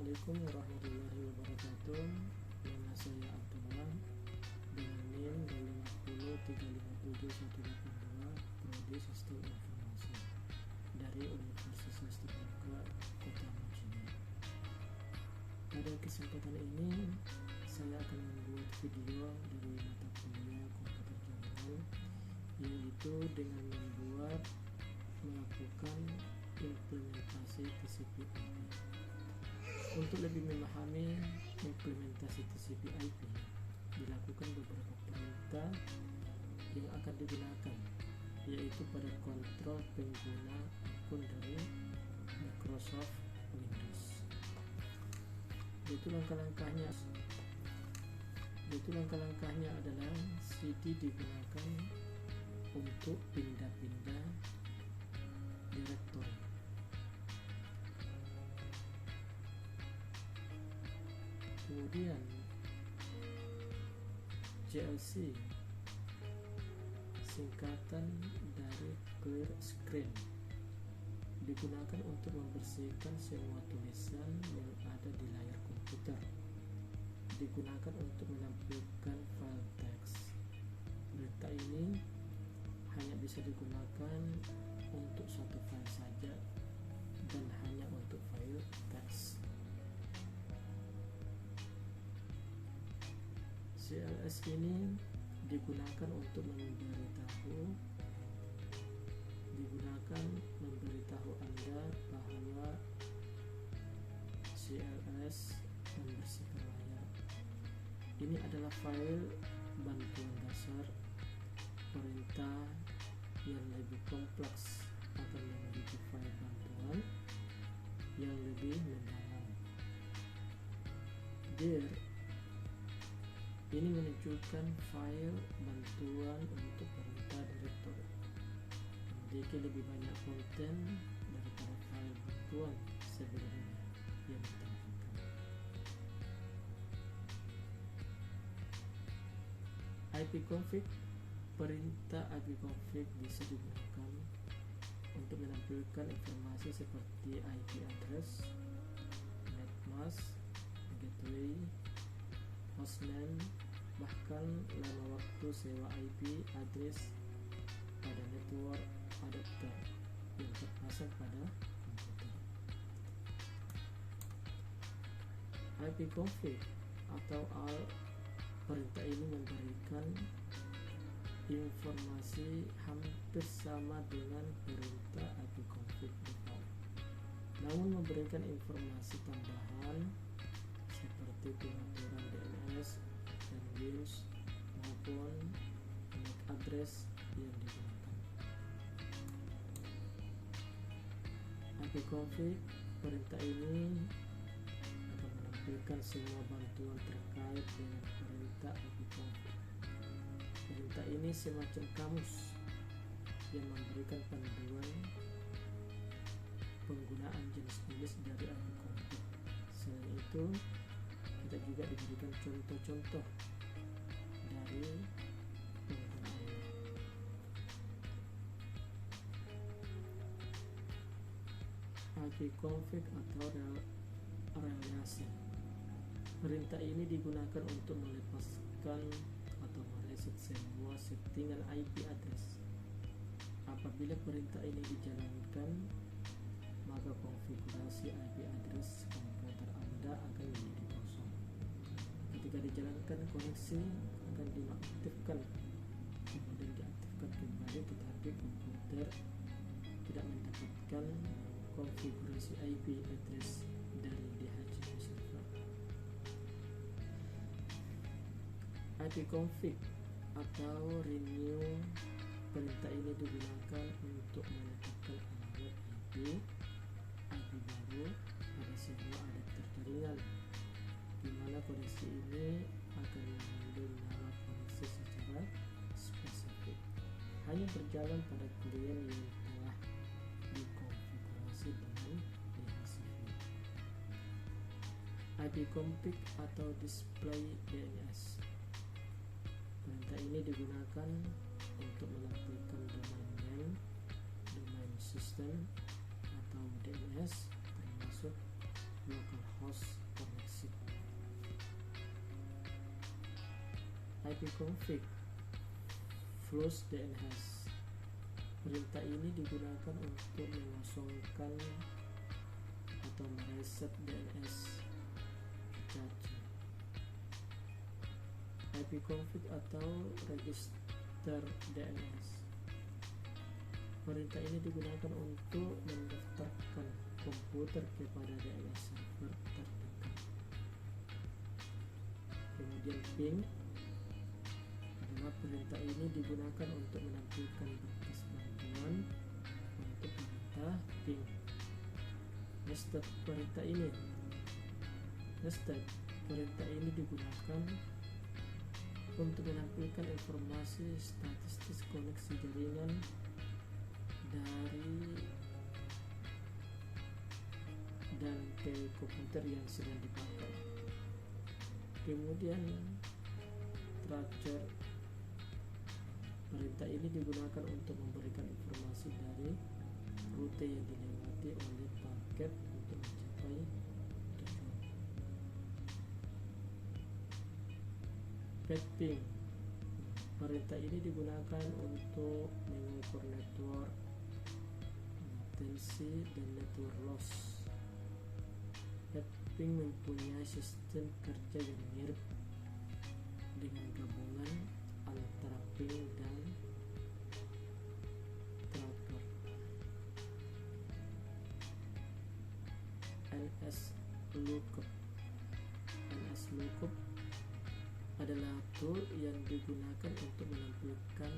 Assalamualaikum warahmatullahi wabarakatuh. Nama saya Abdullah dengan NIM 250357182, Prodi Sistem Informasi dari Universitas Terbuka Kota Mochine. Pada kesempatan ini saya akan membuat video dari mata kuliah komputer jaringan, yaitu dengan melakukan implementasi TCP/IP. Untuk lebih memahami implementasi TCP/IP, dilakukan beberapa perintah yang akan digunakan, yaitu pada kontrol pengguna akun dari Microsoft Windows. Yaitu langkah-langkahnya adalah CD digunakan untuk pindah-pindah direktori. Kemudian CLC, singkatan dari clear screen, digunakan untuk membersihkan semua tulisan yang ada di layar komputer. Digunakan untuk menampilkan file teks. Perintah ini hanya bisa digunakan untuk satu file saja dan hanya untuk file teks. CLS ini digunakan memberitahu Anda bahwa CLS membersihkan layar. Ini adalah file bantuan dasar. Perintah yang lebih kompleks akan memiliki file bantuan yang lebih mendalam. Dir ini menunjukkan file bantuan untuk perintah direktori, memiliki lebih banyak konten daripada file bantuan sebelumnya yang ditampilkan. ipconfig, perintah ipconfig bisa digunakan untuk menampilkan informasi seperti IP address, netmask, gateway, hostname, bahkan lama waktu sewa IP address pada network adapter yang terpasang pada komputer. ipconfig atau AL, perintah ini memberikan informasi hampir sama dengan perintah ipconfig default, namun memberikan informasi tambahan seperti pengaturan DNS dan WINS maupun MAC address yang digunakan. ipconfig, perintah ini akan menampilkan semua bantuan terkait dengan perintah ipconfig. Perintah ini semacam kamus yang memberikan panduan penggunaan jenis tulis dari ipconfig. Selain itu, kita juga diberikan contoh-contoh dari penggunaannya. ipconfig atau relasi, perintah ini digunakan untuk melepaskan atau mereset semua settingan IP address. Apabila perintah ini dijalankan, maka konfigurasi IP address komputer Anda akan menjadi kosong. Ketika dijalankan, koneksi akan dinonaktifkan, kemudian diaktifkan kembali, tetapi komputer tidak mendapatkan konfigurasi IP address dari DHCP server. ipconfig atau renew, perintah ini digunakan untuk menetapkan alamat IP baru pada sebuah adapter jaringan, di mana koneksi ini akan mengambil nama koneksi secara spesifik, hanya berjalan pada klien yang telah dikonfigurasi dengan DHCP. ipconfig atau display DNS, perintah ini digunakan untuk menampilkan domain name, domain system atau DNS, termasuk localhost koneksi. ipconfig flush DNS. Perintah ini digunakan untuk mengosongkan atau mereset DNS cache. ipconfig atau register DNS. Perintah ini digunakan untuk mendaftarkan komputer kepada DNS server terdekat. Kemudian ping adalah perintah ini digunakan untuk menampilkan berkas bantuan untuk perintah ping. Nested perintah ini digunakan untuk menampilkan informasi statistik koneksi jaringan dari dan ke komputer yang sedang dipakai. Kemudian tracer perintah ini digunakan untuk memberikan informasi dari rute yang dilewati oleh paket untuk mencapai tujuan. Ping perintah ini digunakan untuk mengukur network latensi dan network loss. Ping mempunyai sistem kerja yang mirip dengan gabungan antara ping dan tracker. NSLookup adalah tool yang digunakan untuk menampilkan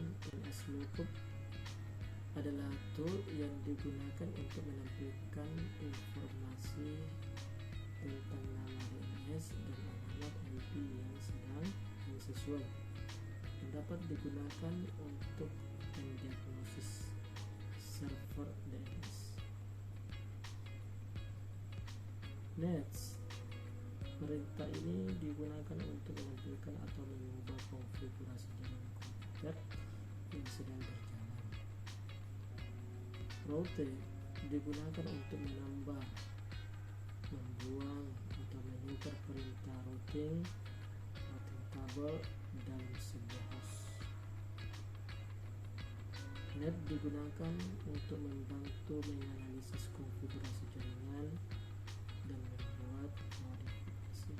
informasi tentang nama DNS dan alamat IP yang sesuai, dan dapat digunakan untuk mendiagnosis server DNS. Nets perintah ini digunakan untuk menampilkan atau mengubah konfigurasi jaringan komputer yang sedang berjalan. Route digunakan untuk menambah, membuang, atau menukar perintah routing tabel dalam sebuah host. Net digunakan untuk membantu menganalisis konfigurasi jaringan dan membuat modifikasi.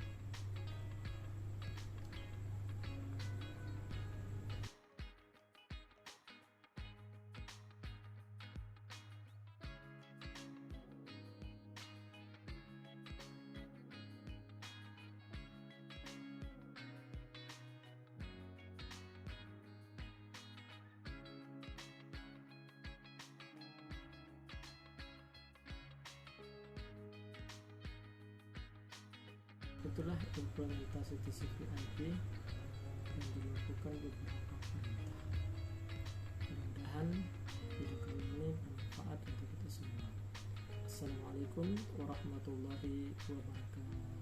Itulah implementasi TCP/IP yang dilakukan beberapa perintah. Mudah-mudahan video kali ini bermanfaat untuk kita semua. Assalamualaikum warahmatullahi wabarakatuh.